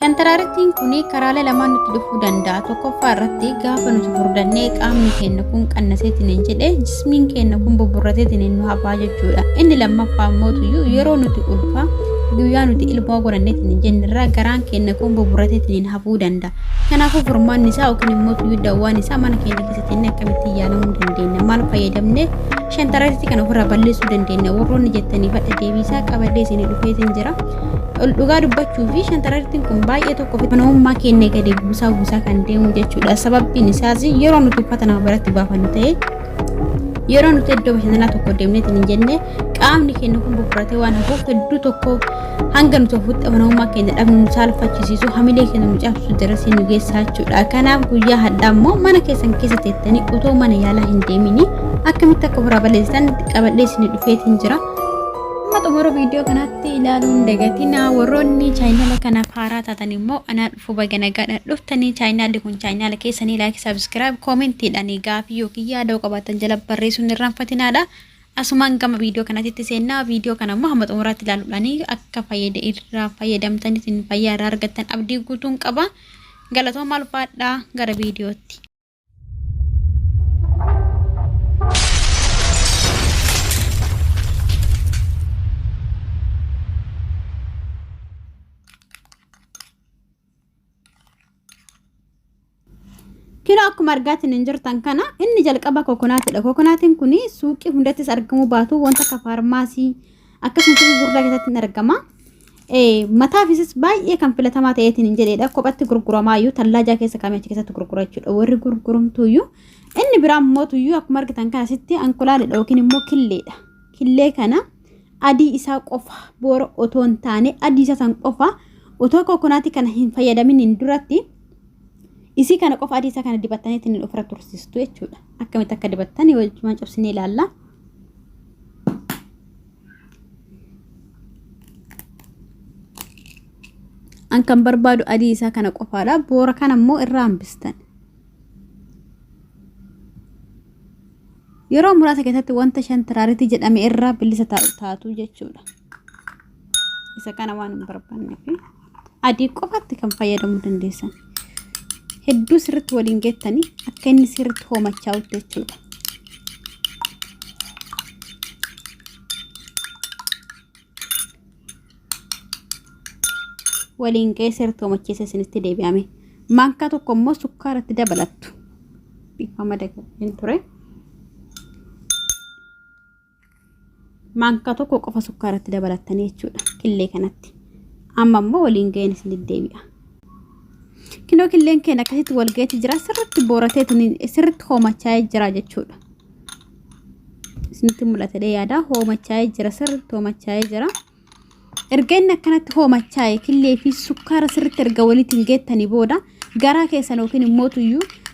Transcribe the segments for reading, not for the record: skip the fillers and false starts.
Shantaraarittiin kuni karaalee lamaan nuti dhufuu danda'a. Tokkoffaa irratti gaafa nuti furdannee qaamni keenya kun qannaseetiin hin jedhee jismiin keenya kun bubburrateetiin hin nu hafaa jechuudha. Inni lammaffaa immoo yeroo nuti ulfaa guyyaa nuti ilmoo godhanneetiin hin jennirraa garaan keenya kun bubburrateetiin hin hafuu danda'a. Kanaafuu furmaanni isaa yookiin immoo dawwaan isaa mana keenya keessatti akkamitti yaalamuu dandeenya? Maal fayyadamnee shantaraarittii kana ofirraa balleessuu dandeenya? Warroonni jettanii fadha deebiisaa qabadhee isin dhufeetiin jira. Dhugaa dubbachuu fi shantaraarittiin kun baay'ee tokko fedhamummaa keenya gadi buusaa kan deemu jechuudha. Sababbiin isaas yeroo nuti uffata nama biratti baafannu ta'e yeroo nuti iddoo bashannanaa tokko deemneetiin hin jenne qaamni keenya kun bubburratee waan hafuuf hedduu tokko hanga nuti ofuutti amanamummaa keenya dhabnu nu saalfachiisu hamilee keenya nu cabsu darasii nu geessaa jechuudha. Kanaaf guyyaa hadhaa immoo mana keessan keessa teettanii utoo mana yaalaa hin deemini akkamitti akka ofirraa balleessitan qabadhee isin dhufeetiin jira. Xumura viidiyoo kanatti ilaaluun dagatina. Warroonni chaayinaala kanaaf haaraa taatan immoo anaa dhufu baga nagaadhaan dhuftanii chaayinaalli kun chaayinaala keessanii laayik sabskiraayib koomentiidhaan gaafii yookiin yaada qabaatan jala barreessuun irraanfatinaadha. Asumaan gama viidiyoo kanatti seenaa viidiyoo kana immoo hamma xumuraatti ilaaluudhaan akka fayyadamtaniitiin fayyaa irraa argattan abdii guutuun qaba. Galatooma ulfaadhaa gara viidiyootti. Kira akkuma argaatiin hin jirtan kana inni jalqaba kokonaatidha. Kokonaatiin kun suuqii hundattis argamu baatu wanta akka faarmaasii akkasumas gurgurtaa keessatti argama. Mataafis baay'ee kan filatamaa ta'eetiin hin jedheedha. Kophatti gurguramaa iyyuu tallaajaa keessa kaamee achi keessatti gurgura jechuudha. Warri gurgurumtu iyyuu inni biraan mootu iyyuu akkuma argitan kana sitti ankulaalidha yookiin immoo killeedha. Killee kana adii isaa qofa boora otoo hin taane adii isaa san qofa otoo kokonaatii kana hin fayyadamin hin duratti isi kana qofa adii isaa kana dibattaniitiin ofirra tursiistu jechuudha. Akkamitti akka dibattanii wajjumaan cabsinee ilaalla. An kan barbaadu adii isaa kana qofaadha. Boora kana immoo irraa hambistan. Yeroo muraasa keessatti wanta shantaraarittii jedhame irraa bilisa taatu jechuudha. Isa kana waan hin barbaanneef adii qofaatti kan fayyadamuu dandeessan. Hedduu sirriitti waliin geettanii akka inni sirriitti hoomachaa jechuudha. Waliin ga'ee sirriitti hoomacheessa isinitti deebi'ame. Maankaa tokko immoo sukkaaratti dabalattu. Bifama dagalin ture. Maankaa tokko qofa sukkaaratti dabalattanii jechuudha. Killee kanatti. Amma immoo waliin ga'een isinitti deebi'a. Kinoo killeen keenya akkasitti walgeetti jira sirriitti boorateetiin sirriitti hoomachaa jira jechuudha. Isinitti mul'atee yaada hoomachaa jira sirriitti hoomachaa jira. Erga inni akkanatti hoomachaa killee fi sukkaara sirriitti erga walitti geettanii booda garaa keessan yookiin immoo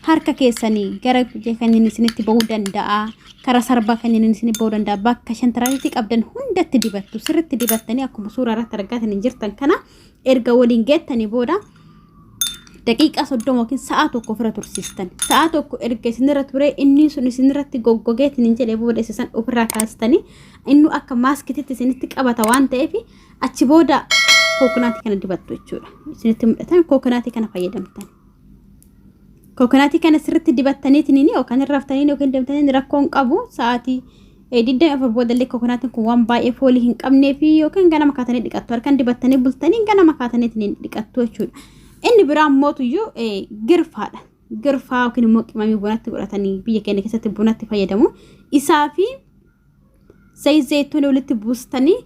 harka keessanii gara kanneen isinitti bahuu danda'a. Karaa sarbaa kanneen isinitti bahuu danda'a. Bakka shantaraarittii qabdan hundatti dibattu sirriitti dibattanii akkuma suuraa irratti argaatanii jirtan kana erga waliin geettanii booda daqiiqaa 30 yookiin sa'a tokko ofirra tursiistan. Sa'a tokko erga isinirra ture inni sun isinirratti goggogeetiin hin jedhee booda isan ofirraa kaastanii inni akka maaskititti isinitti qabata waan ta'eef achi booda kokonaatii kana dibattu jechuudha. Isinitti mul'atan kokonaatii kana fayyadamtan. Kokonaatii kana sirriitti dibattaniitiin yookaan irraaftanii yookiin deemtanii rakkoon qabu sa'aatii 24 boodallee kokonaatiin kun waan baay'ee foolii hin qabnee fi yookiin ganama kaatanii dhiqattu harkaan dibattanii bultanii ganama kaataniitiin dhiqattu jechuudha. Inni biraan mootu iyyuu girfaadha. Girfaa yookiin immoo qimamii bunatti godhatanii biyya keenya keessatti bunatti fayyadamu. Isaa fi zayituun walitti buustanii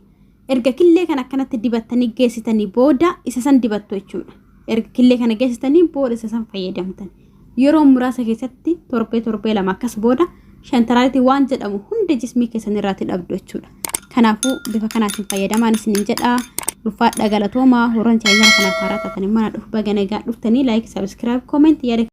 erga killee kana akkanatti dibattanii geessitanii booda isa san dibattu jechuudha. Erga killee kana geessitanii booda isa san fayyadamtan. Yeroo muraasa keessatti torbee lama akkas booda shantaraarittii waan jedhamu hunda jismii keessan irraatti dhabdu jechuudha. Kanaafuu bifa kanaatiin fayyadamaan isiniin jedha. Ulfaadha galatooma. Warroonni chaayinaala kanaaf haaraa taatan mana dhufu baga nagaa dhuftanii laayik sabskiraayib koomentii yaada